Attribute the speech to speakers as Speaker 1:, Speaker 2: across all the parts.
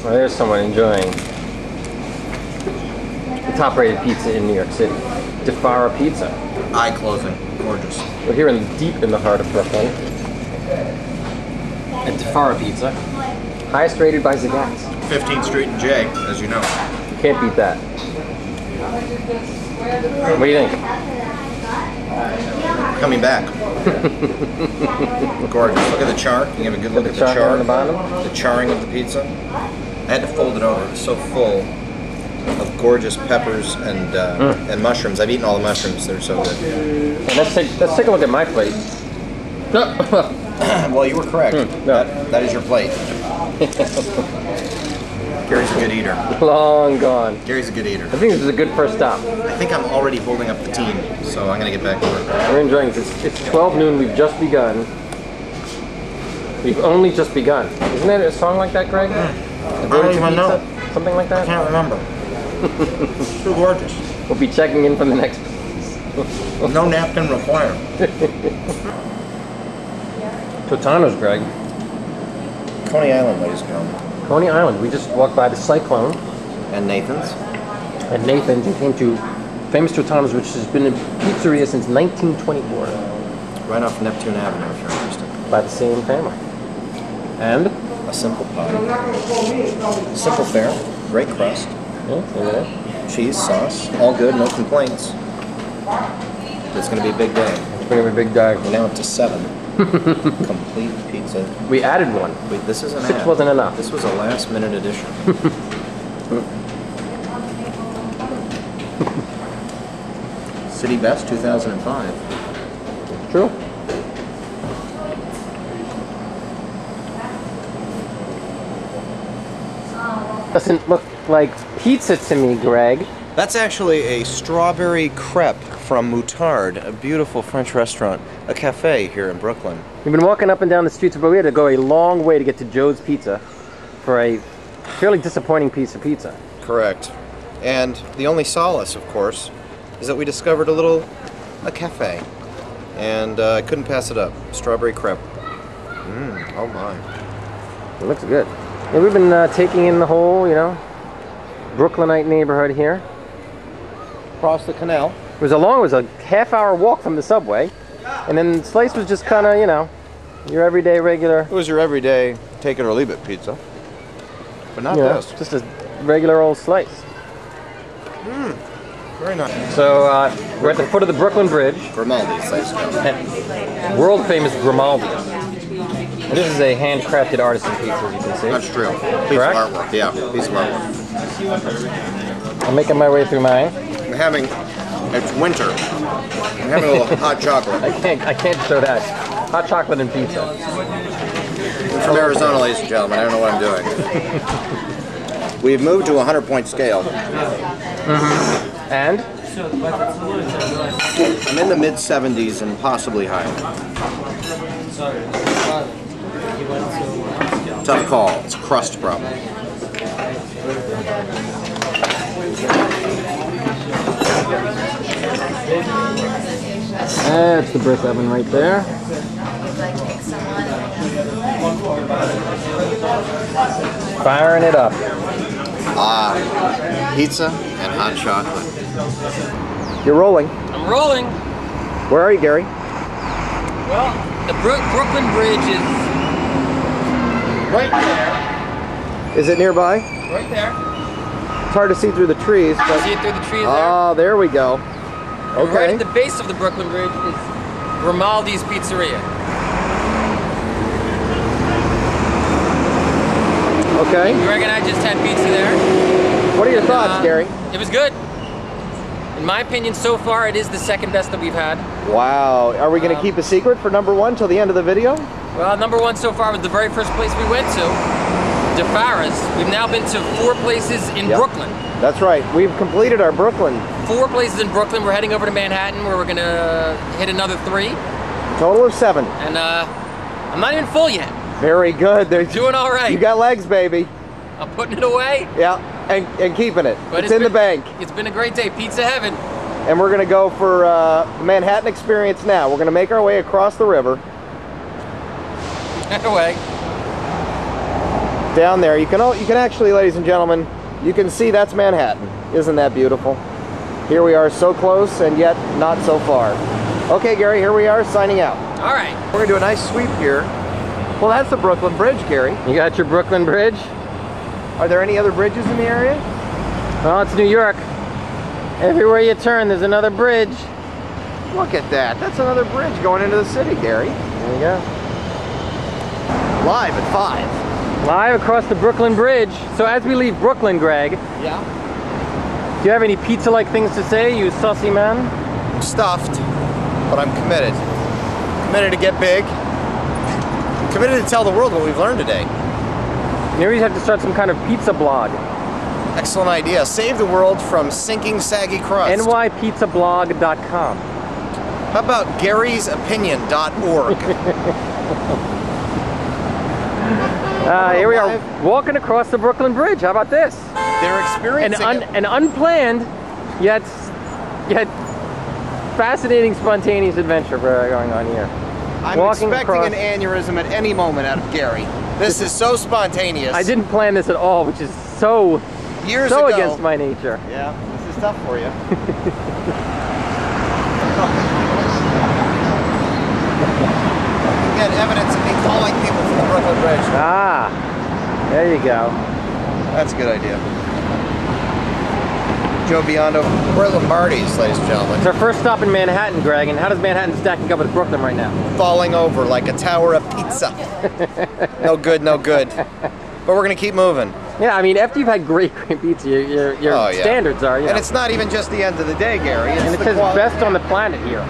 Speaker 1: Well, there's someone enjoying the top-rated pizza in New York City. Defara Pizza.
Speaker 2: Eye-closing. Gorgeous.
Speaker 1: We're here deep in the heart of Brooklyn. At Defara Pizza. Highest rated by Zagat's.
Speaker 2: 15th Street and J, as you know.
Speaker 1: You can't beat that. What do you think?
Speaker 2: Coming back. Gorgeous. Look at the char. Can you have a good look at the char?
Speaker 1: On the bottom?
Speaker 2: The charring of the pizza. I had to fold it over. It's so full of gorgeous peppers and mushrooms. I've eaten all the mushrooms. They're so good.
Speaker 1: Well, let's take a look at my plate.
Speaker 2: Well, you were correct.
Speaker 1: No.
Speaker 2: That is your plate. Gary's a good eater.
Speaker 1: Long gone.
Speaker 2: Gary's a good eater.
Speaker 1: I think this is a good first stop.
Speaker 2: I think I'm already holding up the team, so I'm going to get back to work.
Speaker 1: We're enjoying this. It's 12 noon. We've just begun. We've only just begun. Isn't there a song like that, Greg?
Speaker 2: I don't even know.
Speaker 1: Something like that?
Speaker 2: I can't remember. It's too gorgeous.
Speaker 1: We'll be checking in from the next.
Speaker 2: No napkin required.
Speaker 1: Totano's, Greg.
Speaker 2: Coney Island, ladies and gentlemen.
Speaker 1: Coney Island. We just walked by the Cyclone.
Speaker 2: And Nathan's.
Speaker 1: And Nathan's and came to famous Totano's, which has been a pizzeria since 1924.
Speaker 2: Right off Neptune Avenue, if you're interested.
Speaker 1: By the same family. And?
Speaker 2: A simple pie. Simple fare. Great crust.
Speaker 1: Yeah.
Speaker 2: Cheese, sauce. All good, no complaints. It's going to be a big day.
Speaker 1: It's going to be a big day.
Speaker 2: We're now up to 7. Complete pizza.
Speaker 1: We added one.
Speaker 2: Wait, this is an
Speaker 1: 6 wasn't enough.
Speaker 2: This was a last minute addition. City Best 2005.
Speaker 1: True. Doesn't look like pizza to me, Greg.
Speaker 2: That's actually a strawberry crepe from Moutard, a beautiful French restaurant, a cafe here in Brooklyn.
Speaker 1: We've been walking up and down the streets, but we had to go a long way to get to Joe's Pizza for a fairly disappointing piece of pizza.
Speaker 2: Correct. And the only solace, of course, is that we discovered a cafe. And I couldn't pass it up. Strawberry crepe. Oh my.
Speaker 1: It looks good. Yeah, we've been taking in the whole, Brooklynite neighborhood here.
Speaker 2: Across the canal.
Speaker 1: It was a half-hour walk from the subway, and then Slice was just kind of, your everyday regular.
Speaker 2: It was your everyday take it or leave it pizza, but not this.
Speaker 1: Just a regular old Slice.
Speaker 2: Very nice.
Speaker 1: So we're at the foot of the Brooklyn Bridge.
Speaker 2: Grimaldi's, ladies and gentlemen.
Speaker 1: World famous Grimaldi's. And this is a handcrafted artisan pizza, as you can see.
Speaker 2: That's true. Piece
Speaker 1: Correct?
Speaker 2: of artwork. Yeah, piece of artwork.
Speaker 1: I'm making my way through mine.
Speaker 2: It's winter. I'm having a little hot chocolate.
Speaker 1: I can't show that. Hot chocolate and pizza.
Speaker 2: I'm from Arizona, ladies and gentlemen. I don't know what I'm doing. We've moved to a 100-point scale.
Speaker 1: And?
Speaker 2: I'm in the mid-70s and possibly higher. Tough call. It's a crust problem.
Speaker 1: That's the brick oven right there. Firing it up.
Speaker 2: Pizza and hot chocolate.
Speaker 1: You're rolling.
Speaker 3: I'm rolling.
Speaker 1: Where are you, Gary?
Speaker 3: Well, the Brooklyn Bridge is right there.
Speaker 1: Is it nearby?
Speaker 3: Right there.
Speaker 1: It's hard to see through the trees, but...
Speaker 3: See it through the trees there?
Speaker 1: Oh, there we go. Okay.
Speaker 3: Right at the base of the Brooklyn Bridge is Grimaldi's Pizzeria.
Speaker 1: Okay.
Speaker 3: Greg and I just had pizza there.
Speaker 1: What are your thoughts, Gary?
Speaker 3: It was good. In my opinion, so far, it is the second best that we've had.
Speaker 1: Wow. Are we going to keep a secret for #1 till the end of the video?
Speaker 3: Well, #1 so far was the very first place we went to, Defara's. We've now been to 4 places in Brooklyn.
Speaker 1: That's right. We've completed our Brooklyn.
Speaker 3: 4 places in Brooklyn. We're heading over to Manhattan, where we're going to hit another 3.
Speaker 1: Total of 7.
Speaker 3: And I'm not even full yet.
Speaker 1: Very good. They're
Speaker 3: doing all right.
Speaker 1: You got legs, baby.
Speaker 3: I'm putting it away.
Speaker 1: Yeah, and keeping it.
Speaker 3: But
Speaker 1: it's in the bank.
Speaker 3: It's been a great day. Pizza heaven.
Speaker 1: And we're going to go for the Manhattan experience now. We're going to make our way across the river.
Speaker 3: That way.
Speaker 2: down there. You can actually, ladies and gentlemen, you can see that's Manhattan. Isn't that beautiful? Here we are, so close and yet not so far. Okay, Gary, here we are, signing out.
Speaker 3: All right.
Speaker 2: We're gonna do a nice sweep here. Well, that's the Brooklyn Bridge, Gary.
Speaker 1: You got your Brooklyn Bridge?
Speaker 2: Are there any other bridges in the area?
Speaker 1: Well, it's New York. Everywhere you turn, there's another bridge.
Speaker 2: Look at that. That's another bridge going into the city, Gary.
Speaker 1: There you go.
Speaker 2: Live at 5.
Speaker 1: Live across the Brooklyn Bridge. So as we leave Brooklyn, Greg,
Speaker 2: Yeah.
Speaker 1: do you have any pizza-like things to say, you sussy man?
Speaker 2: I'm stuffed, but I'm committed. Committed to get big. Committed to tell the world what we've learned today.
Speaker 1: Maybe we have to start some kind of pizza blog.
Speaker 2: Excellent idea. Save the world from sinking saggy crust.
Speaker 1: nypizzablog.com.
Speaker 2: How about Gary'sOpinion.org?
Speaker 1: Here we are, walking across the Brooklyn Bridge. How about this?
Speaker 2: They're experiencing
Speaker 1: An unplanned, yet fascinating, spontaneous adventure going on here.
Speaker 2: I'm
Speaker 1: Walking
Speaker 2: expecting
Speaker 1: across-
Speaker 2: an aneurysm at any moment out of Gary. This is so spontaneous.
Speaker 1: I didn't plan this at all, which is so
Speaker 2: Years ago.
Speaker 1: against my nature.
Speaker 2: Yeah, this is tough for you. Again, evidence of me calling people from the Brooklyn Bridge.
Speaker 1: Ah, there you go.
Speaker 2: That's a good idea. Joe Biondo, we're at Lombardi's, ladies and gentlemen.
Speaker 1: It's our first stop in Manhattan, Greg, and how does Manhattan stacking up with Brooklyn right now?
Speaker 2: Falling over like a tower of pizza. No good, no good. But we're gonna keep moving.
Speaker 1: Yeah, I mean, after you've had great pizza, your
Speaker 2: Oh, yeah.
Speaker 1: standards are,
Speaker 2: And it's not even just the end of the day, Gary. It's
Speaker 1: and it
Speaker 2: the
Speaker 1: says
Speaker 2: quality.
Speaker 1: best on the planet here.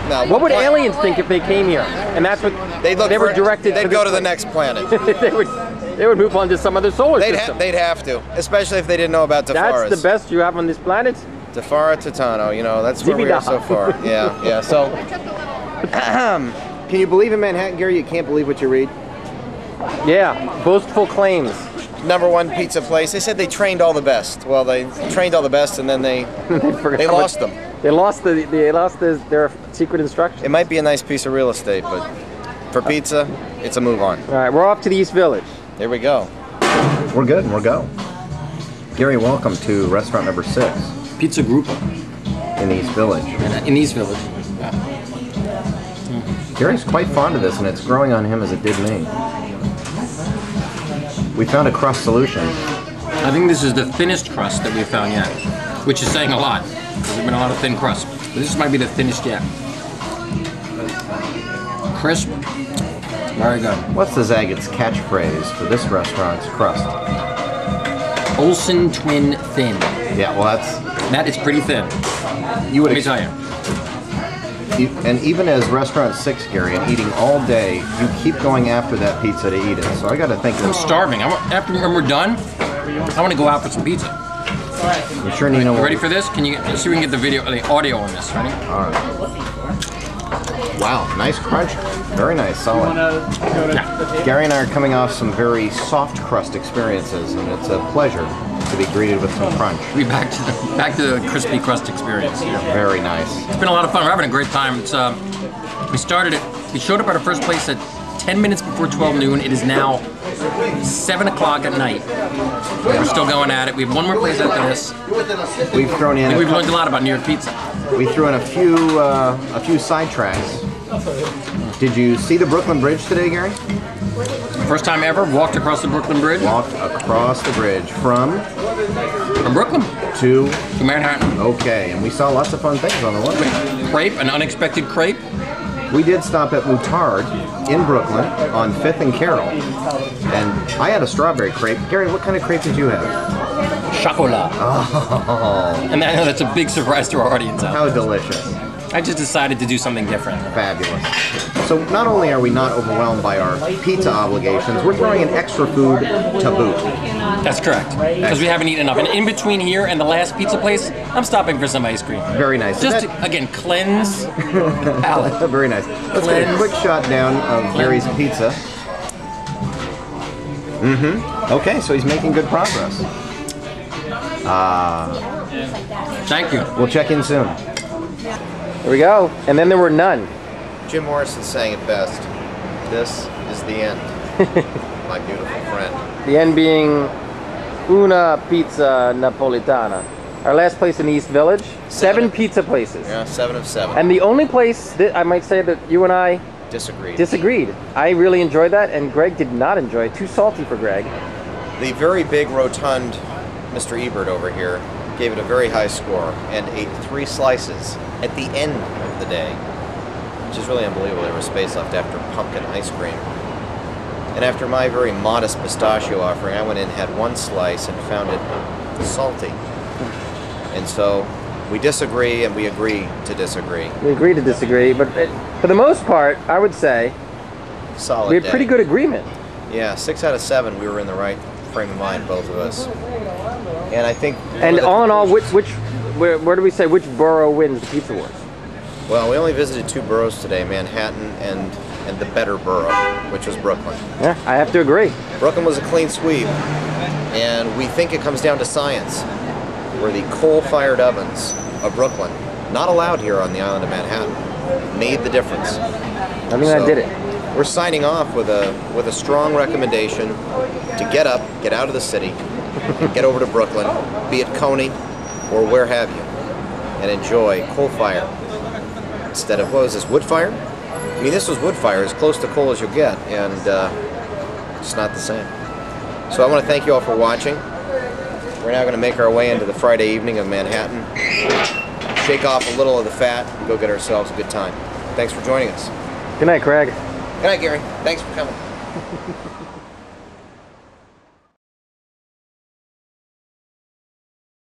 Speaker 2: Now,
Speaker 1: What would aliens think if they came here? And that's what
Speaker 2: They'd look
Speaker 1: they were
Speaker 2: for-
Speaker 1: directed
Speaker 2: They'd
Speaker 1: to
Speaker 2: go
Speaker 1: this
Speaker 2: to the
Speaker 1: place.
Speaker 2: next planet.
Speaker 1: they would move on to some other solar system.
Speaker 2: They'd have to, especially if they didn't know about Defaris.
Speaker 1: That's the best you have on this planet.
Speaker 2: Defara Titano, you know, that's where we are so far. Yeah. So, can you believe in Manhattan, Gary? You can't believe what you read.
Speaker 1: Yeah, boastful claims.
Speaker 2: #1 pizza place. They said they trained all the best. Well, they trained all the best, and then they
Speaker 1: forgot
Speaker 2: they
Speaker 1: what-
Speaker 2: lost them.
Speaker 1: They lost their secret instructions.
Speaker 2: It might be a nice piece of real estate, but for pizza, it's a move on.
Speaker 1: All right, we're off to the East Village.
Speaker 2: Here we go. We're good, and we're go. Gary, welcome to restaurant number 6
Speaker 3: Pizza Group
Speaker 2: in East Village.
Speaker 3: in East Village.
Speaker 2: Gary's quite fond of this, and it's growing on him as it did me. We found a crust solution.
Speaker 3: I think this is the thinnest crust that we've found yet, which is saying a lot. There's been a lot of thin crust. But this might be the thinnest yet. Crisp. Very good.
Speaker 2: What's the Zaggett's catchphrase for this restaurant's crust?
Speaker 3: Olsen Twin Thin.
Speaker 2: Yeah, well,
Speaker 3: That is pretty thin.
Speaker 2: you would
Speaker 3: Let me tell you.
Speaker 2: And even as restaurant 6, Gary, and eating all day, you keep going after that pizza to eat it. So I got to think
Speaker 3: I'm
Speaker 2: of.
Speaker 3: starving. After when we're done, I want to go out for some pizza.
Speaker 2: I'm sure Nino.
Speaker 3: You ready for this? Can you see if we can get the audio on this? Ready?
Speaker 2: All right. Wow, nice crunch. Very nice, solid.
Speaker 3: Yeah.
Speaker 2: Gary and I are coming off some very soft crust experiences, and it's a pleasure to be greeted with some crunch.
Speaker 3: We'll be back to the crispy crust experience.
Speaker 2: Very nice.
Speaker 3: It's been a lot of fun. We're having a great time. It's we showed up at our first place at 10 minutes before 12 noon. It is now 7 o'clock at night. We're still going at it. We have one more place after this.
Speaker 2: We've thrown in.
Speaker 3: We've learned a lot about New York pizza.
Speaker 2: We threw in a few sidetracks. Did you see the Brooklyn Bridge today, Gary?
Speaker 3: First time ever, walked across the Brooklyn Bridge.
Speaker 2: Walked across the bridge from
Speaker 3: Brooklyn
Speaker 2: to
Speaker 3: Manhattan.
Speaker 2: okay, and we saw lots of fun things on the way.
Speaker 3: Crepe, an unexpected crepe.
Speaker 2: We did stop at Moutard in Brooklyn on 5th and Carroll, and I had a strawberry crepe. Gary, what kind of crepe did you have?
Speaker 3: Chocolat.
Speaker 2: Oh,
Speaker 3: And I know that's a big surprise to our audience out
Speaker 2: how delicious.
Speaker 3: I just decided to do something different.
Speaker 2: Fabulous. So not only are we not overwhelmed by our pizza obligations, we're throwing in extra food to boot.
Speaker 3: That's correct. Because we haven't eaten enough. And in between here and the last pizza place, I'm stopping for some ice cream.
Speaker 2: Very nice.
Speaker 3: Just to, again, cleanse palate.
Speaker 2: Very nice. Let's get a quick shot down of Gary's pizza. Okay, so he's making good progress.
Speaker 3: Thank you.
Speaker 2: We'll check in soon.
Speaker 1: Here we go. And then there were none.
Speaker 2: Jim Morrison sang it best. This is the end. my beautiful friend.
Speaker 1: The N being Una Pizza Napolitana. Our last place in the East Village, seven pizza places.
Speaker 2: Yeah, 7 of 7.
Speaker 1: And the only place that I might say that you and I disagreed. I really enjoyed that, and Greg did not enjoy it. Too salty for Greg.
Speaker 2: The very big, rotund Mr. Ebert over here gave it a very high score and ate 3 slices at the end of the day, which is really unbelievable. There was space left after pumpkin ice cream. And after my very modest pistachio offering, I went in and had 1 slice and found it salty. And so we disagree and we agree to disagree.
Speaker 1: We agree to disagree, but for the most part, I would say
Speaker 2: solid
Speaker 1: we had
Speaker 2: day.
Speaker 1: pretty good agreement.
Speaker 2: Yeah, 6 out of 7, we were in the right frame of mind, both of us. And I think...
Speaker 1: And all in all, where do we say which borough wins the Pizza Wars?
Speaker 2: Well, we only visited 2 boroughs today, Manhattan and the better borough, which was Brooklyn.
Speaker 1: Yeah, I have to agree.
Speaker 2: Brooklyn was a clean sweep, and we think it comes down to science, where the coal-fired ovens of Brooklyn, not allowed here on the island of Manhattan, made the difference.
Speaker 1: I mean, I did it.
Speaker 2: We're signing off with a strong recommendation to get up, get out of the city, and get over to Brooklyn, be it Coney or where have you, and enjoy coal fire instead of, what was this, wood fire? I mean, this was wood fire, as close to coal as you'll get, and it's not the same. So I want to thank you all for watching. We're now going to make our way into the Friday evening of Manhattan, shake off a little of the fat, and go get ourselves a good time. Thanks for joining us.
Speaker 1: Good night, Craig.
Speaker 2: Good night, Gary. Thanks for coming.